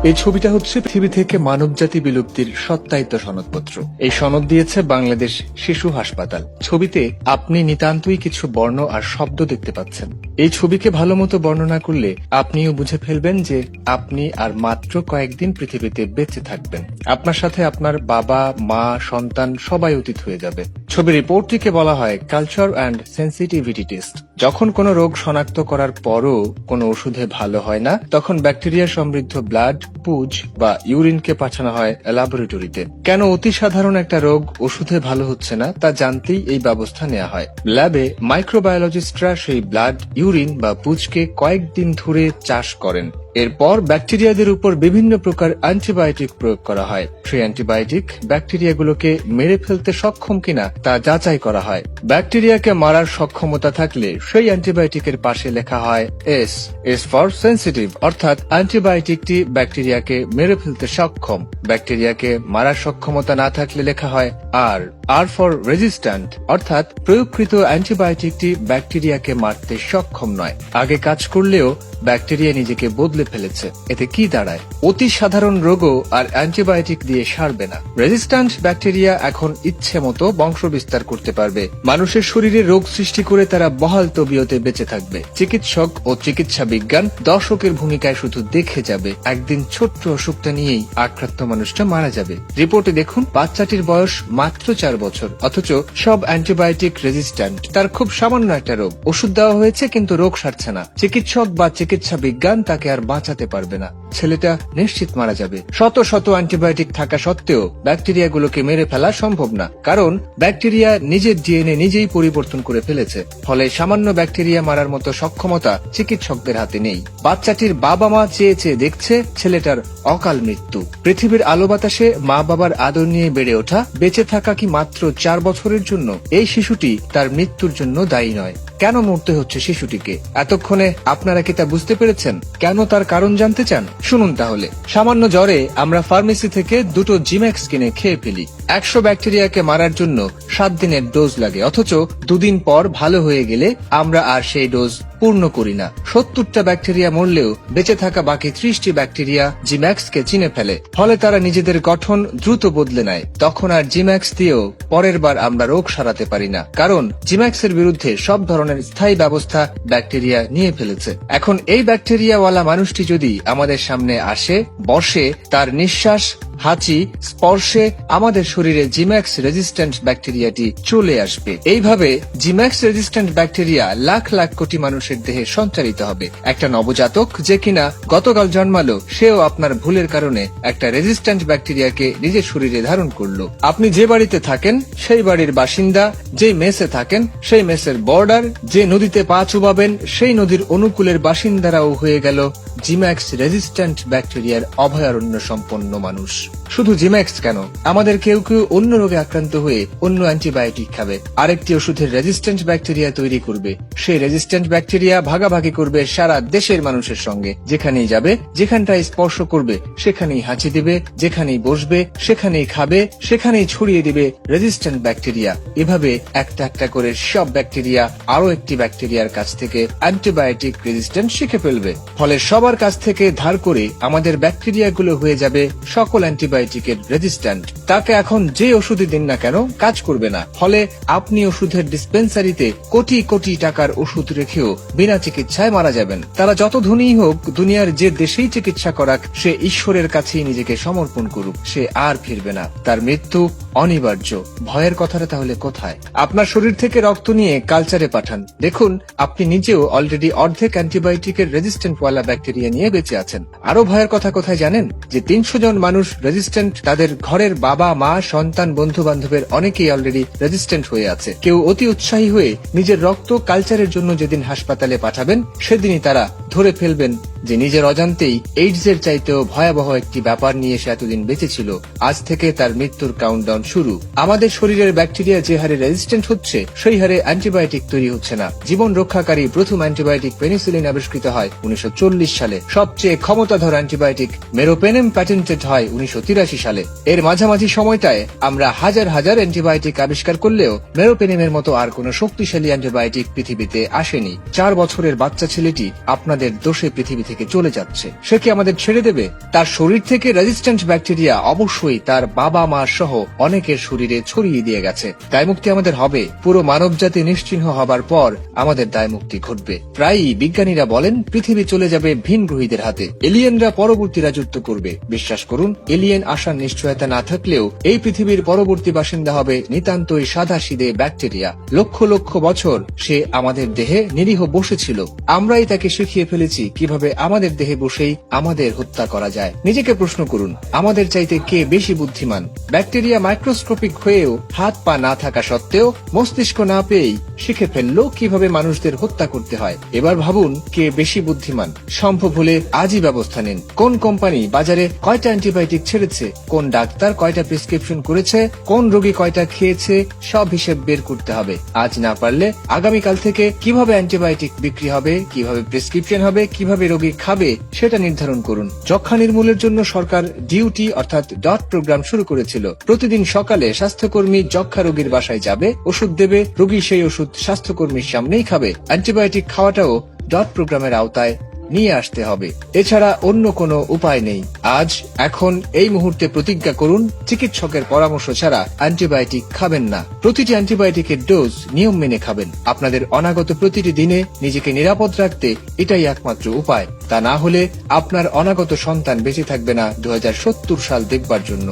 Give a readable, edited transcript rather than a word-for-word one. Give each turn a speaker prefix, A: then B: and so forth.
A: এই ছবিটা হচ্ছে পৃথিবী থেকে মানবজাতি বিলুপ্তির সত্যায়িত সনদপত্র। এই সনদ দিয়েছে বাংলাদেশ শিশু হাসপাতাল। ছবিতে আপনি নিতান্তই কিছু বর্ণ আর শব্দ দেখতে পাচ্ছেন। এই ছবিকে ভালো মতো বর্ণনা করলে আপনিও বুঝে ফেলবেন যে আপনি আর মাত্র কয়েকদিন পৃথিবীতে বেঁচে থাকবেন। আপনার সাথে আপনার বাবা, মা, সন্তান সবাই অতীত হয়ে যাবে। ছবির রিপোর্টটিকে বলা হয় কালচার অ্যান্ড সেন্সিটিভিটি টেস্ট। যখন কোনো রোগ শনাক্ত করার পরও কোনো ওষুধে ভালো হয় না, তখন ব্যাকটেরিয়া সমৃদ্ধ ব্লাড, পুজ বা ইউরিনকে পাঠানো হয় ল্যাবরেটরিতে। কেন অতি সাধারণ একটা রোগ ওষুধে ভালো হচ্ছে না তা জানতেই এই ব্যবস্থা নেওয়া হয়। ল্যাবে মাইক্রোবায়োলজিস্টরা সেই ব্লাড, ইউরিন বা পুজকে কয়েকদিন ধরে চাষ করেন। এরপর ব্যাকটেরিয়াদের উপর বিভিন্ন প্রকার অ্যান্টিবায়োটিক প্রয়োগ করা হয়। সেই অ্যান্টিবায়োটিক ব্যাকটেরিয়াগুলোকে মেরে ফেলতে সক্ষম কিনা তা যাচাই করা হয়। ব্যাকটেরিয়াকে মারার সক্ষমতা থাকলে সেই অ্যান্টিবায়োটিকের পাশে লেখা হয় এস। এস ফর সেন্সিটিভ, অর্থাৎ অ্যান্টিবায়োটিকটি ব্যাকটেরিয়াকে মেরে ফেলতে সক্ষম। ব্যাকটেরিয়াকে মারার সক্ষমতা না থাকলে লেখা হয় আর। আর ফর রেজিস্ট্যান্ট, অর্থাৎ প্রয়োগকৃত অ্যান্টিবায়োটিকটি ব্যাকটেরিয়াকে মারতে সক্ষম নয়। আগে কাজ করলেও ব্যাকটেরিয়া নিজেকে বদলে ফেলেছে। এতে কি দাঁড়ায়? অতি সাধারণ রোগও আর অ্যান্টিবায়োটিক দিয়ে সারবে না। রেজিস্ট্যান্ট ব্যাকটেরিয়া এখন ইচ্ছে মতো বংশ বিস্তার করতে পারবে। মানুষের শরীরে রোগ সৃষ্টি করে তারা বহাল তবিয়তে বেঁচে থাকবে। চিকিৎসক ও চিকিৎসা বিজ্ঞান দর্শকের ভূমিকায় শুধু দেখে যাবে। একদিন ছোট্ট অসুখটা নিয়েই আক্রান্ত মানুষটা মারা যাবে। রিপোর্টে দেখুন, বাচ্চাটির বয়স মাত্র 4 বছর, অথচ সব অ্যান্টিবায়োটিক রেজিস্ট্যান্ট। তার খুব সামান্য একটা রোগ, ওষুধ দেওয়া হয়েছে কিন্তু রোগ সারছে না। চিকিৎসক বা চিকিৎসা বিজ্ঞান তাকে আর বাঁচাতে পারবে না। ছেলেটা নিশ্চিত মারা যাবে। শত শত অ্যান্টিবায়োটিক থাকা সত্ত্বেও ব্যাকটেরিয়াগুলোকে মেরে ফেলা সম্ভব না, কারণ ব্যাকটেরিয়া নিজের ডিএনএ নিজেই পরিবর্তন করে ফেলেছে। ফলে সামান্য ব্যাকটেরিয়া মারার মতো সক্ষমতা চিকিৎসকদের হাতে নেই। বাচ্চাটির বাবা মা চেয়ে চেয়ে দেখছে ছেলেটার অকাল মৃত্যু। পৃথিবীর আলো বাতাসে মা বাবার আদর নিয়ে বেড়ে ওঠা, বেঁচে থাকা কি মাত্র 4 বছরের জন্য? এই শিশুটি তার মৃত্যুর জন্য দায়ী নয়। কেন মরতে হচ্ছে শিশুটিকে? এতক্ষণে আপনারা কি তা বুঝতে পেরেছেন? কেন তার কারণ জানতে চান? শুনুন তাহলে। সামান্য জ্বরে আমরা ফার্মেসি থেকে 2টো জিম্যাক্স কিনে খেয়ে ফেলি। 100 ব্যাকটেরিয়াকে মারার জন্য 7 দিনের ডোজ লাগে, অথচ 2 দিন পর ভালো হয়ে গেলে আমরা আর সেই ডোজ পূর্ণ করি না। 70টা ব্যাকটেরিয়া মরলেও বেঁচে থাকা বাকি 30টি ব্যাকটেরিয়া জিম্যাক্সকে চিনে ফেলে। ফলে তারা নিজেদের গঠন দ্রুত বদলে নেয়। তখন আর জিম্যাক্স দিয়েও পরের বার আমরা রোগ সারাতে পারি না, কারণ জিম্যাক্সের বিরুদ্ধে সব ধরনের স্থায়ী ব্যবস্থা ব্যাকটেরিয়া নিয়ে ফেলেছে। এখন এই ব্যাকটেরিয়াওয়ালা মানুষটি যদি আমাদের সামনে আসে, বসে, তার নিঃশ্বাস, হাঁচি, স্পর্শে আমাদের শরীরে জিম্যাক্স রেজিস্ট্যান্ট ব্যাকটেরিয়াটি চলে আসবে। এইভাবে জিম্যাক্স রেজিস্ট্যান্ট ব্যাকটেরিয়া লাখ লাখ কোটি মানুষের দেহে সঞ্চারিত হবে। একটা নবজাতক যে কিনা গতকাল জন্মালো, সেও আপনার ভুলের কারণে একটা রেজিস্ট্যান্ট ব্যাকটেরিয়াকে নিজের শরীরে ধারণ করলো। আপনি যে বাড়িতে থাকেন সেই বাড়ির বাসিন্দা, যে মেসে থাকেন সেই মেসের বর্ডার, যে নদীতে পা চুবাবেন সেই নদীর অনুকূলের বাসিন্দারাও হয়ে গেল জিম্যাক্স রেজিস্ট্যান্ট ব্যাকটেরিয়ার অভয়ারণ্য সম্পন্ন মানুষ। শুধু জিম্যাক্স কেন, আমাদের কেউ কেউ অন্য রোগে আক্রান্ত হয়ে অন্য অ্যান্টিবায়োটিক খাবে, আরেকটি ওষুধের রেজিস্ট্যান্ট ব্যাকটেরিয়া তৈরি করবে। সেই রেজিস্ট্যান্ট ব্যাকটেরিয়া ভাগাভাগি করবে সারা দেশের মানুষের সঙ্গে। যেখানেই যাবে, যেখানটায় স্পর্শ করবে সেখানেই হাঁচি দিবে, যেখানেই বসবে সেখানেই খাবে, সেখানেই ছড়িয়ে দিবে রেজিস্ট্যান্ট ব্যাকটেরিয়া। এভাবে একটা একটা করে সব ব্যাকটেরিয়া আরো একটি ব্যাকটেরিয়ার কাছ থেকে অ্যান্টিবায়োটিক রেজিস্ট্যান্ট শিখে ফেলবে। ফলে সবার কাছ থেকে ধার করে আমাদের ব্যাকটেরিয়াগুলো হয়ে যাবে সকল অ্যান্টিবায়োটিকের রেজিস্ট্যান্ট। তাকে এখন যে ওষুধই দিন না কেন কাজ করবে না। ফলে আপনি ওষুধের ডিসপেন্সারিতে কোটি কোটি টাকার ওষুধ রেখেও বিনা চিকিৎসায় মারা যাবেন। তারা যত ধনীই হোক, দুনিয়ার যে দেশেই চিকিৎসা করাক, সে ঈশ্বরের কাছেই নিজেকে সমর্পণ করুক, সে আর ফিরবে না। তার মৃত্যু অনিবার্য। ভয়ের কথাটা তাহলে কোথায়? আপনার শরীর থেকে রক্ত নিয়ে কালচারে পাঠান, দেখুন আপনি নিজেও অলরেডি অর্ধেক অ্যান্টিবায়োটিকের রেজিস্ট্যান্ট ওয়ালা ব্যাকটেরিয়া নিয়ে বেঁচে আছেন। আরো ভয়ের কথা কোথায় জানেন? যে 300 জন মানুষ রেজিস্ট্যান্ট, তাদের ঘরের বাবা, মা, সন্তান, বন্ধু বান্ধবের অনেকেই অলরেডি রেজিস্ট্যান্ট হয়ে আছে। কেউ অতি উৎসাহী হয়ে নিজের রক্ত কালচারের জন্য যেদিন হাসপাতালে পাঠাবেন, সেদিনই তারা ধরে ফেলবেন যে নিজের অজান্তেই এইডস এর চাইতেও ভয়াবহ একটি ব্যাপার নিয়ে সে এতদিন বেঁচে ছিল। আজ থেকে তার মৃত্যুর কাউন্টডাউন শুরু। আমাদের শরীরের ব্যাকটেরিয়া যে হারে রেজিস্ট্যান্ট হচ্ছে, সেই হারে অ্যান্টিবায়োটিক তৈরি হচ্ছে না। জীবন রক্ষাকারী প্রথম অ্যান্টিবায়োটিক পেনিসিলিন আবিষ্কৃত হয় 1940 সালে। সবচেয়ে ক্ষমতাধর অ্যান্টিবায়োটিক মেরোপেনেম প্যাটেন্টেড হয় 1953 সালে। এর মাঝামাঝি সময়টায় আমরা হাজার হাজার অ্যান্টিবায়োটিক আবিষ্কার করলেও মেরোপেনিমের মতো আর কোনো শক্তিশালী অ্যান্টিবায়োটিক পৃথিবীতে আসেনি। 4 বছরের বাচ্চা ছেলেটি আপনাদের দোষে পৃথিবী থেকে চলে যাচ্ছে। সে কি আমাদের ছেড়ে দেবে? তার শরীর থেকে রেজিস্ট্যান্ট ব্যাকটেরিয়া অবশ্যই তার বাবা মা সহ অনেকের শরীরে ছড়িয়ে দিয়ে গেছে। দায়মুক্তি আমাদের হবে। পুরো মানবজাতি নিশ্চিহ্ন হবার পর আমাদের দায়মুক্তি ঘটবে। প্রায়ই বিজ্ঞানীরা বলেন পৃথিবী চলে যাবে ভিন গ্রহীদের হাতে, এলিয়েনরা পরবর্তী রাজত্ব করবে। বিশ্বাস করুন, এলিয়েন আসার নিশ্চয়তা না থাকলেও এই পৃথিবীর পরবর্তী বাসিন্দা হবে নিতান্তই সাদাসিধে ব্যাকটেরিয়া। লক্ষ লক্ষ বছর সে আমাদের দেহে নিরীহ বসেছিল, আমরাই তাকে শিখিয়ে ফেলেছি কিভাবে আমাদের দেহে বসেই আমাদের হত্যা করা যায়। নিজেকে প্রশ্ন করুন, আমাদের চাইতে কে বেশি বুদ্ধিমান? ব্যাকটেরিয়া মাইক্রোস্কোপিক হয়েও হাত পা না থাকা সত্ত্বেও মস্তিষ্ক না পেয়েই শিখে ফেললো কিভাবে মানুষদের হত্যা করতে হয়। এবার ভাবুন কে বেশি বুদ্ধিমান। সম্ভব হলে আজই ব্যবস্থা নিন। কোন কোম্পানি বাজারে কয়টা অ্যান্টিবায়োটিক ছেড়েছে, কোন ডাক্তার কয়টা প্রেসক্রিপশন করেছে, কোন রোগী কয়টা খেয়েছে, সব হিসেব বের করতে হবে। আজ না পারলে আগামীকাল থেকে কিভাবে অ্যান্টিবায়োটিক বিক্রি হবে, কিভাবে প্রেসক্রিপশন হবে, কিভাবে রোগী খাবে সেটা নির্ধারণ করুন। যক্ষ্মা নির্মূলের জন্য সরকার ডিউটি অর্থাৎ ডট প্রোগ্রাম শুরু করেছিল। প্রতিদিন সকালে স্বাস্থ্যকর্মী যক্ষ্মা রোগীর বাসায় যাবে, ওষুধ দেবে, রোগী সেই ওষুধ স্বাস্থ্যকর্মীর সামনেই খাবে। অ্যান্টিবায়োটিক খাওয়াটাও ডট প্রোগ্রামের আওতায় নিয়ে আসতে হবে। এছাড়া অন্য কোনো উপায় নেই। আজ এখন এই মুহূর্তে প্রতিজ্ঞা করুন, চিকিৎসকের পরামর্শ ছাড়া অ্যান্টিবায়োটিক খাবেন না। প্রতিটি অ্যান্টিবায়োটিকের ডোজ নিয়ম মেনে খাবেন। আপনাদের অনাগত প্রতিটি দিনে নিজেকে নিরাপদ রাখতে এটাই একমাত্র উপায়। তা না হলে আপনার অনাগত সন্তান বেঁচে থাকবে না 2070 সাল দেখবার জন্য।